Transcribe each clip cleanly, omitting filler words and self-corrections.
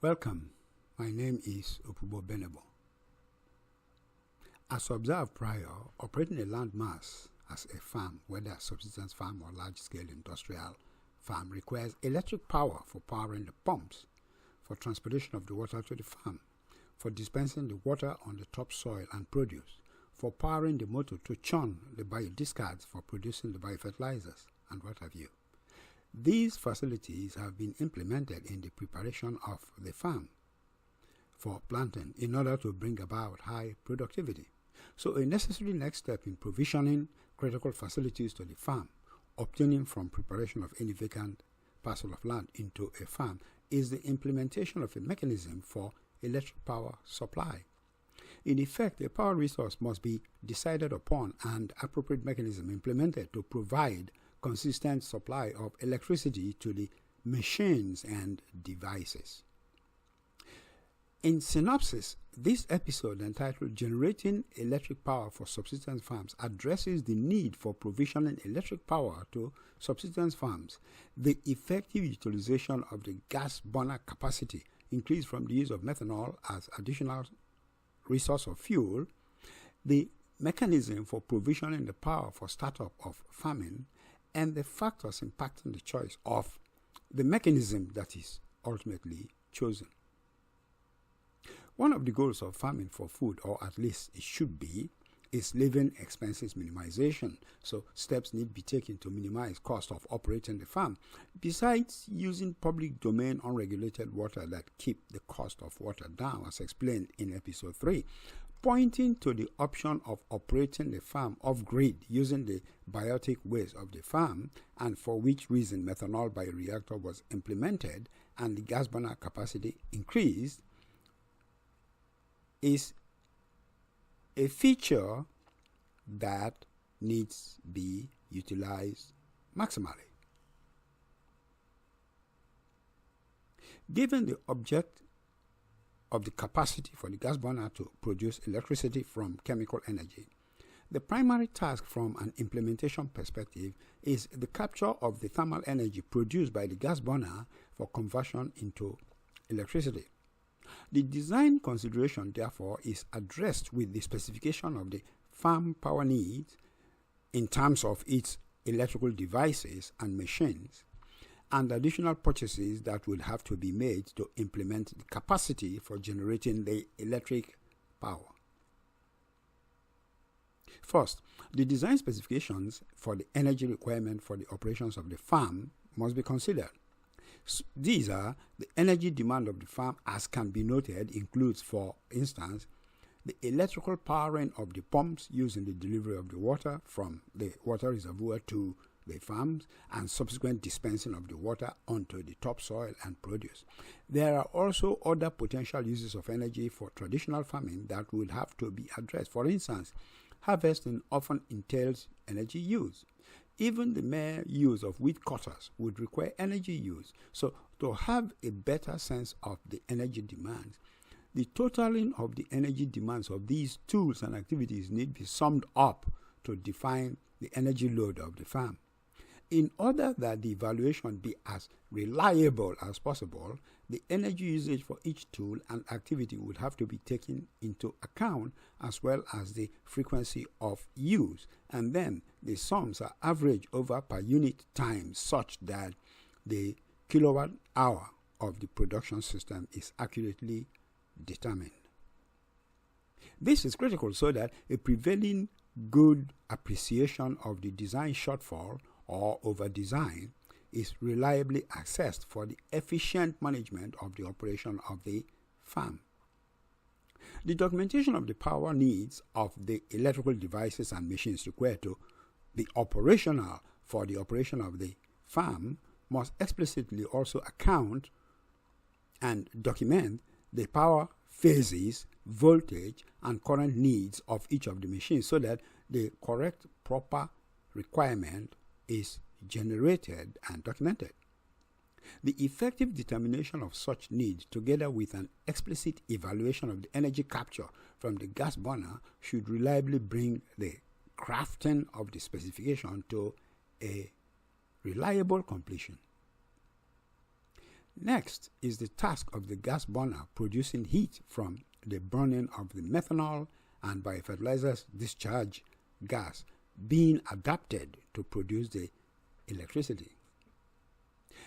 Welcome. My name is Opubo Benebo. As observed prior, operating a land mass as a farm, whether a subsistence farm or large-scale industrial farm, requires electric power for powering the pumps, for transportation of the water to the farm, for dispensing the water on the topsoil and produce, for powering the motor to churn the biodiscards for producing the biofertilizers, and what have you. These facilities have been implemented in the preparation of the farm for planting in order to bring about high productivity. So a necessary next step in provisioning critical facilities to the farm, obtaining from preparation of any vacant parcel of land into a farm, is the implementation of a mechanism for electric power supply. In effect, a power resource must be decided upon and appropriate mechanism implemented to provide consistent supply of electricity to the machines and devices. In synopsis, this episode entitled Generating Electric Power for Subsistence Farms addresses the need for provisioning electric power to subsistence farms, the effective utilization of the gas burner capacity increased from the use of methanol as additional resource of fuel, the mechanism for provisioning the power for startup of farming, and the factors impacting the choice of the mechanism that is ultimately chosen. One of the goals of farming for food, or at least it should be, is living expenses minimization. So steps need to be taken to minimize cost of operating the farm, besides using public domain unregulated water that keep the cost of water down, as explained in episode 3. Pointing to the option of operating the farm off-grid using the biotic waste of the farm, and for which reason methanol bioreactor was implemented and the gas burner capacity increased, is a feature that needs to be utilized maximally. Given the object of the capacity for the gas burner to produce electricity from chemical energy, the primary task from an implementation perspective is the capture of the thermal energy produced by the gas burner for conversion into electricity. The design consideration, therefore, is addressed with the specification of the farm power needs in terms of its electrical devices and machines, and additional purchases that will have to be made to implement the capacity for generating the electric power. First, the design specifications for the energy requirement for the operations of the farm must be considered. These are the energy demand of the farm, as can be noted, includes, for instance, the electrical powering of the pumps used in the delivery of the water from the water reservoir to the farms, and subsequent dispensing of the water onto the topsoil and produce. There are also other potential uses of energy for traditional farming that will have to be addressed. For instance, harvesting often entails energy use. Even the mere use of weed cutters would require energy use. So, to have a better sense of the energy demands, the totaling of the energy demands of these tools and activities need to be summed up to define the energy load of the farm. In order that the evaluation be as reliable as possible, the energy usage for each tool and activity would have to be taken into account, as well as the frequency of use, and then the sums are averaged over per unit time such that the kilowatt hour of the production system is accurately determined. This is critical so that a prevailing good appreciation of the design shortfall or over-design is reliably assessed for the efficient management of the operation of the farm. The documentation of the power needs of the electrical devices and machines required to be operational for the operation of the farm must explicitly also account and document the power phases, voltage, and current needs of each of the machines, so that the correct, proper requirement is generated and documented. The effective determination of such needs, together with an explicit evaluation of the energy capture from the gas burner, should reliably bring the crafting of the specification to a reliable completion. Next is the task of the gas burner producing heat from the burning of the methanol and biofertilizers discharge gas being adapted to produce the electricity.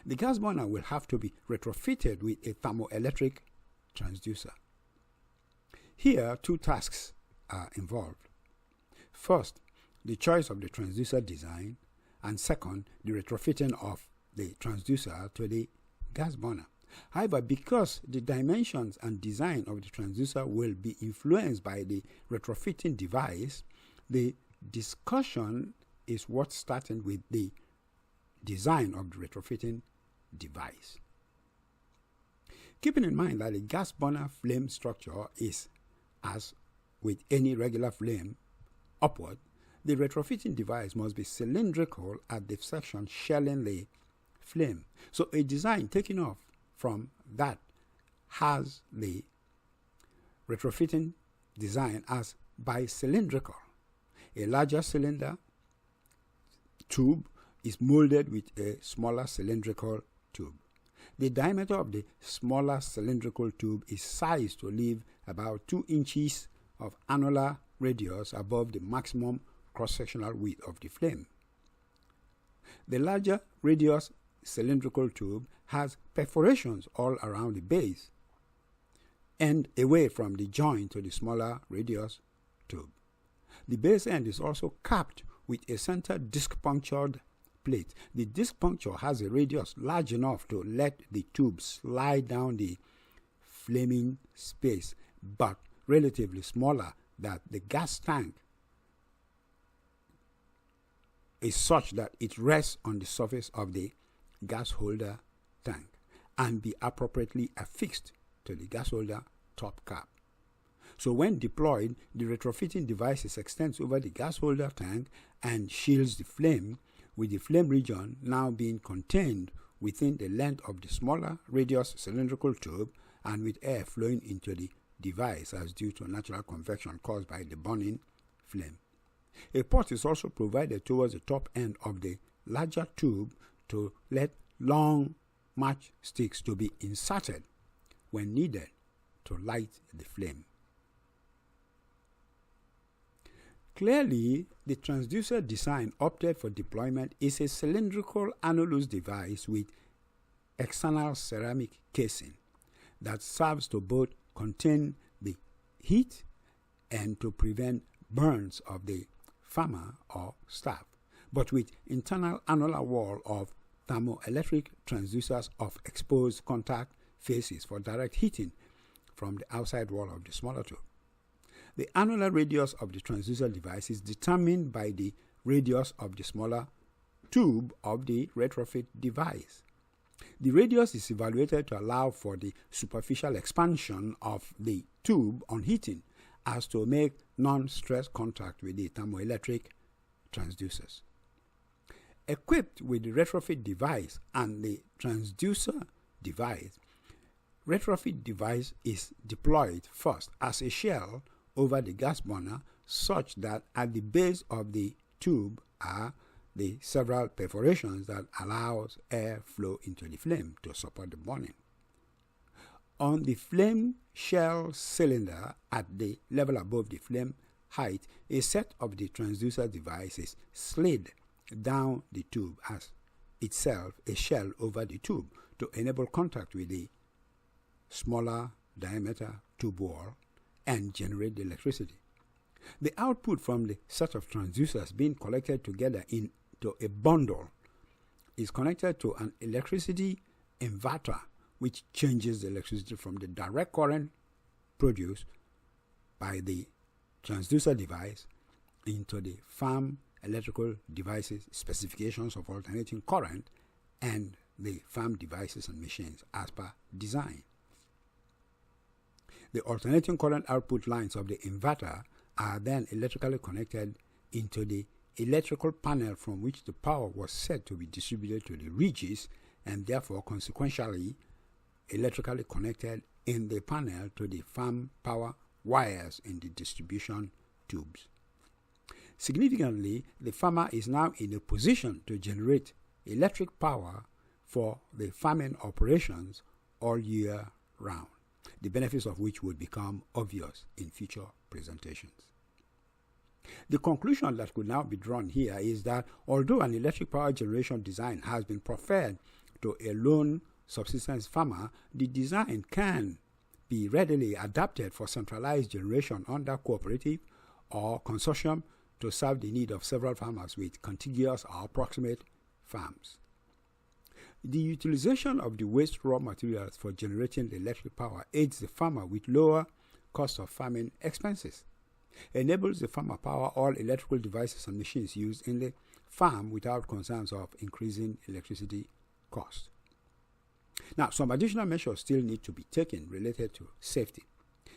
The gas burner will have to be retrofitted with a thermo-electric transducer. Here, two tasks are involved. First, the choice of the transducer design, and second, the retrofitting of the transducer to the gas burner. However, because the dimensions and design of the transducer will be influenced by the retrofitting device, the discussion is worth starting with the design of the retrofitting device. Keeping in mind that the gas burner flame structure is, as with any regular flame, upward, the retrofitting device must be cylindrical at the section shelling the flame. So a design taking off from that has the retrofitting design as bicylindrical. A larger cylinder tube is molded with a smaller cylindrical tube. The diameter of the smaller cylindrical tube is sized to leave about 2 inches of annular radius above the maximum cross-sectional width of the flame. The larger radius cylindrical tube has perforations all around the base and away from the joint to the smaller radius tube. The base end is also capped with a center disc-punctured plate. The disc puncture has a radius large enough to let the tube slide down the flaming space, but relatively smaller that the gas tank is such that it rests on the surface of the gas holder tank and be appropriately affixed to the gas holder top cap. So when deployed, the retrofitting device extends over the gas holder tank and shields the flame, with the flame region now being contained within the length of the smaller radius cylindrical tube and with air flowing into the device as due to natural convection caused by the burning flame. A port is also provided towards the top end of the larger tube to let long matchsticks to be inserted when needed to light the flame. Clearly, the transducer design opted for deployment is a cylindrical annulus device with external ceramic casing that serves to both contain the heat and to prevent burns of the farmer or staff, but with internal annular wall of thermo-electric transducers of exposed contact faces for direct heating from the outside wall of the smaller tube. The annular radius of the transducer device is determined by the radius of the smaller tube of the retrofit device. The radius is evaluated to allow for the superficial expansion of the tube on heating as to make non-stress contact with the thermoelectric transducers. Equipped with the retrofit device and the transducer device, retrofit device is deployed first as a shell over the gas burner such that at the base of the tube are the several perforations that allows air flow into the flame to support the burning. On the flame shell cylinder at the level above the flame height, a set of the transducer devices slid down the tube as itself a shell over the tube to enable contact with the smaller diameter tube wall and generate the electricity. The output from the set of transducers being collected together into a bundle is connected to an electricity inverter, which changes the electricity from the direct current produced by the transducer device into the farm electrical devices specifications of alternating current and the farm devices and machines as per design. The alternating current output lines of the inverter are then electrically connected into the electrical panel from which the power was set to be distributed to the ridges and therefore consequentially electrically connected in the panel to the farm power wires in the distribution tubes. Significantly, the farmer is now in a position to generate electric power for the farming operations all year round, the benefits of which would become obvious in future presentations. The conclusion that could now be drawn here is that although an electric power generation design has been preferred to a lone subsistence farmer, the design can be readily adapted for centralized generation under cooperative or consortium to serve the need of several farmers with contiguous or proximate farms. The utilization of the waste raw materials for generating the electric power aids the farmer with lower cost of farming expenses, enables the farmer power all electrical devices and machines used in the farm without concerns of increasing electricity cost. Now, some additional measures still need to be taken related to safety.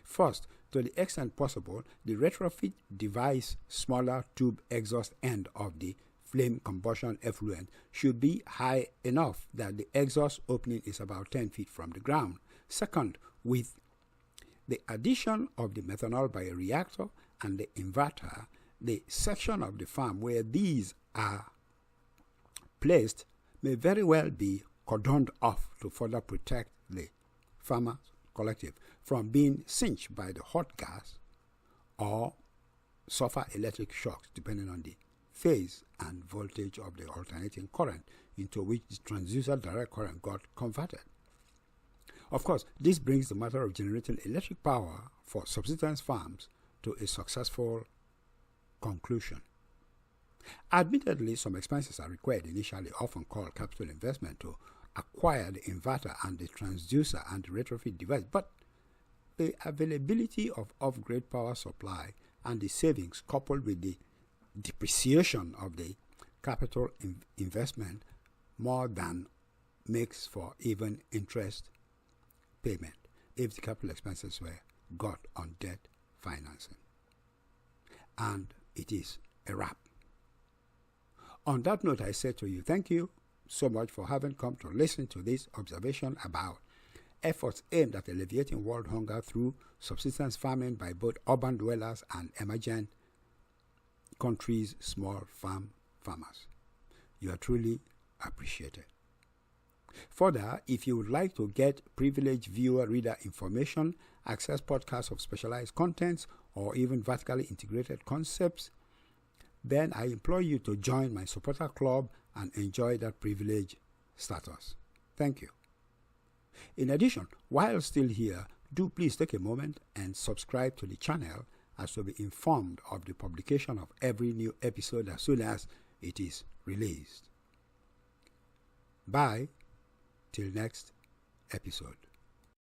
First, to the extent possible, the retrofit device smaller tube exhaust end of the flame combustion effluent should be high enough that the exhaust opening is about 10 feet from the ground. Second, with the addition of the methanol bioreactor and the inverter, the section of the farm where these are placed may very well be cordoned off to further protect the farmers collective from being singed by the hot gas or suffer electric shocks depending on the phase and voltage of the alternating current into which the transducer direct current got converted. Of course, this brings the matter of generating electric power for subsistence farms to a successful conclusion. Admittedly, some expenses are required initially, often called capital investment, to acquire the inverter and the transducer and the retrofit device, but the availability of off-grid power supply and the savings coupled with the depreciation of the capital investment more than makes for even interest payment if the capital expenses were got on debt financing. And it is a wrap. On that note, I say to you, thank you so much for having come to listen to this observation about efforts aimed at alleviating world hunger through subsistence farming by both urban dwellers and emergent countries' small farm farmers. You are truly appreciated. Further, if you would like to get privileged viewer reader information, access podcasts of specialized contents, or even vertically integrated concepts, then I implore you to join my supporter club and enjoy that privilege status. Thank you. In addition, while still here, do please take a moment and subscribe to the channel as to be informed of the publication of every new episode as soon as it is released. Bye till next episode.